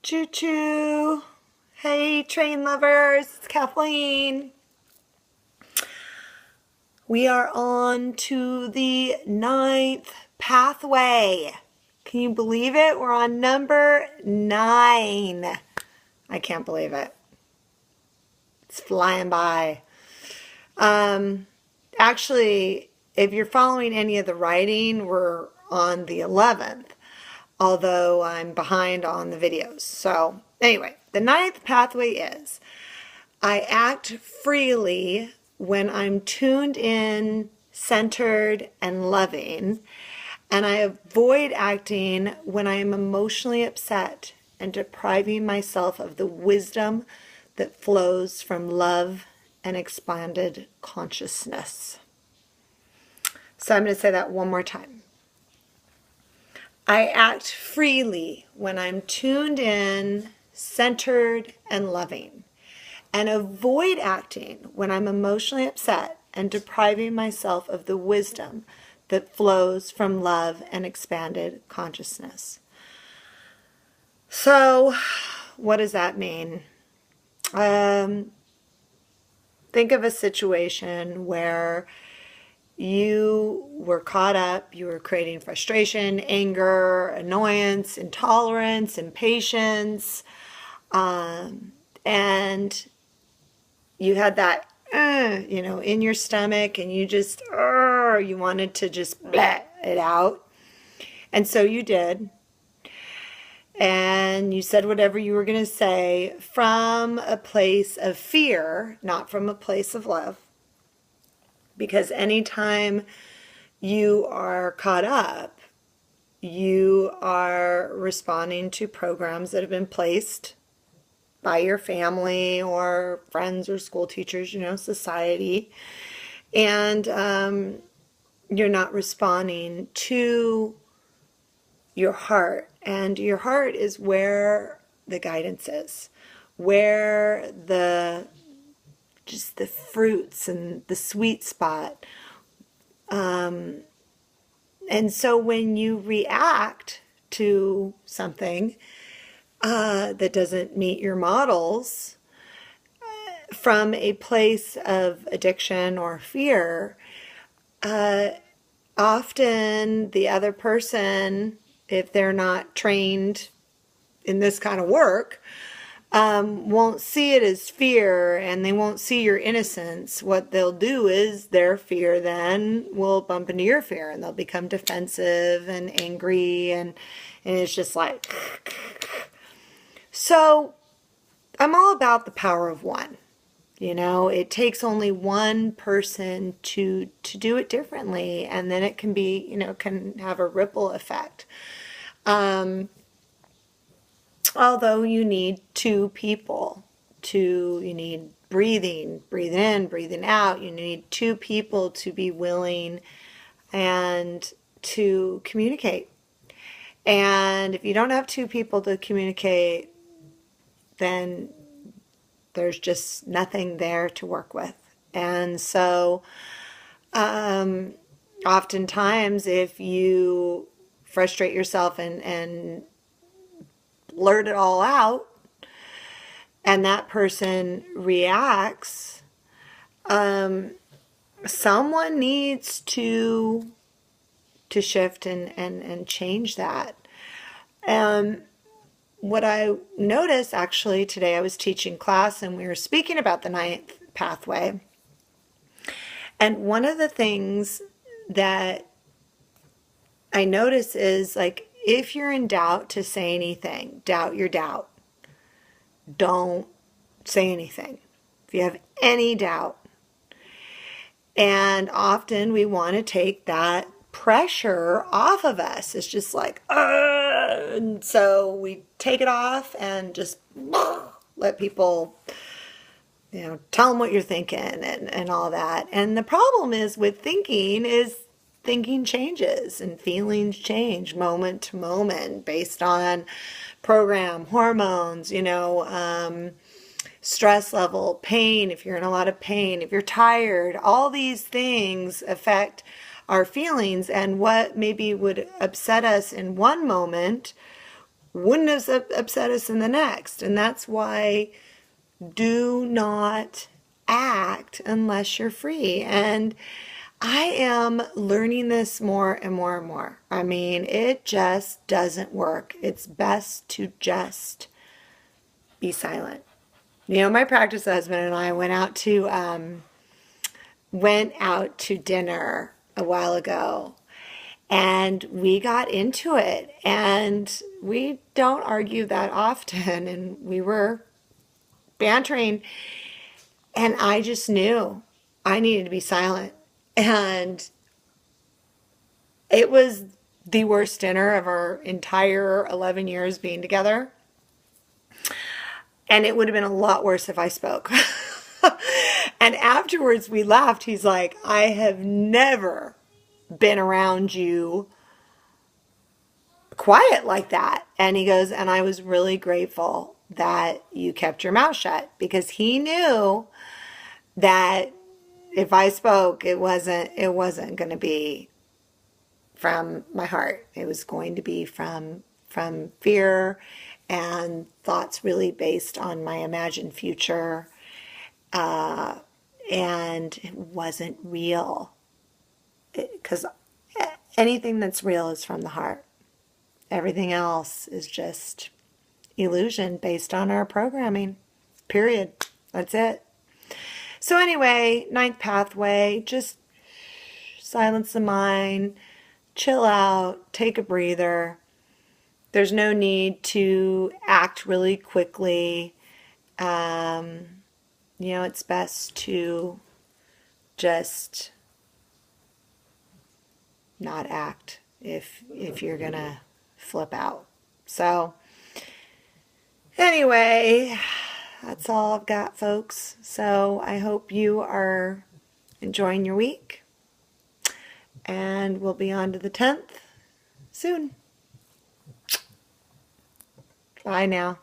Choo choo. Hey, train lovers, it's Kathleen. We are on to the 9th pathway. Can you believe it? We're on number 9. I can't believe it. It's flying by. Actually, if you're following any of the writing, we're on the 11th, although I'm behind on the videos. So anyway, the 9th pathway is I act freely when I'm tuned in, centered, and loving, and I avoid acting when I am emotionally upset and depriving myself of the wisdom that flows from love and expanded consciousness. So I'm going to say that one more time. I act freely when I'm tuned in, centered, and loving, and avoid acting when I'm emotionally upset and depriving myself of the wisdom that flows from love and expanded consciousness. So, what does that mean? Think of a situation where you were caught up, you were creating frustration, anger, annoyance, intolerance, impatience, and you had that, in your stomach, and you just, you wanted to just bleh it out. And so you did. And you said whatever you were going to say from a place of fear, not from a place of love. Because anytime you are caught up, you are responding to programs that have been placed by your family or friends or school teachers, society. And you're not responding to your heart. And your heart is where the guidance is, where just the fruits and the sweet spot. And so when you react to something that doesn't meet your models from a place of addiction or fear, often the other person, if they're not trained in this kind of work, won't see it as fear, and they won't see your innocence. What they'll do is their fear then will bump into your fear, and they'll become defensive and angry, and it's just like... So I'm all about the power of one. It takes only one person to do it differently, and then it can be, can have a ripple effect. Although you need two people you need breathing in, breathing out. You need two people to be willing and to communicate. And if you don't have two people to communicate, then there's just nothing there to work with. And so oftentimes if you frustrate yourself and blurt it all out, and that person reacts, someone needs to shift and change that. What I noticed actually today, I was teaching class and we were speaking about the 9th pathway. And one of the things that I notice is, like, if you're in doubt to say anything, doubt your doubt. Don't say anything if you have any doubt. And often we want to take that pressure off of us. It's just like, and so we take it off and just let people, tell them what you're thinking and all that. And the problem is with thinking changes and feelings change moment to moment based on program, hormones, stress level, pain, if you're in a lot of pain, if you're tired. All these things affect our feelings, and what maybe would upset us in one moment wouldn't have upset us in the next. And that's why do not act unless you're free. And I am learning this more and more and more. I mean, it just doesn't work. It's best to just be silent. You know, my practice husband and I went out to dinner a while ago, and we got into it, and we don't argue that often, and we were bantering, and I just knew I needed to be silent. And it was the worst dinner of our entire 11 years being together. And it would have been a lot worse if I spoke. And afterwards we laughed. He's like, I have never been around you quiet like that. And he goes, and I was really grateful that you kept your mouth shut, because he knew that if I spoke, it wasn't going to be from my heart. It was going to be from fear and thoughts really based on my imagined future. And it wasn't real, because anything that's real is from the heart. Everything else is just illusion based on our programming. Period. That's it. So anyway, ninth pathway, just silence the mind, chill out, take a breather. There's no need to act really quickly. You know, it's best to just not act if you're gonna flip out. So anyway, that's all I've got, folks. So I hope you are enjoying your week, and we'll be on to the 10th soon. Bye now.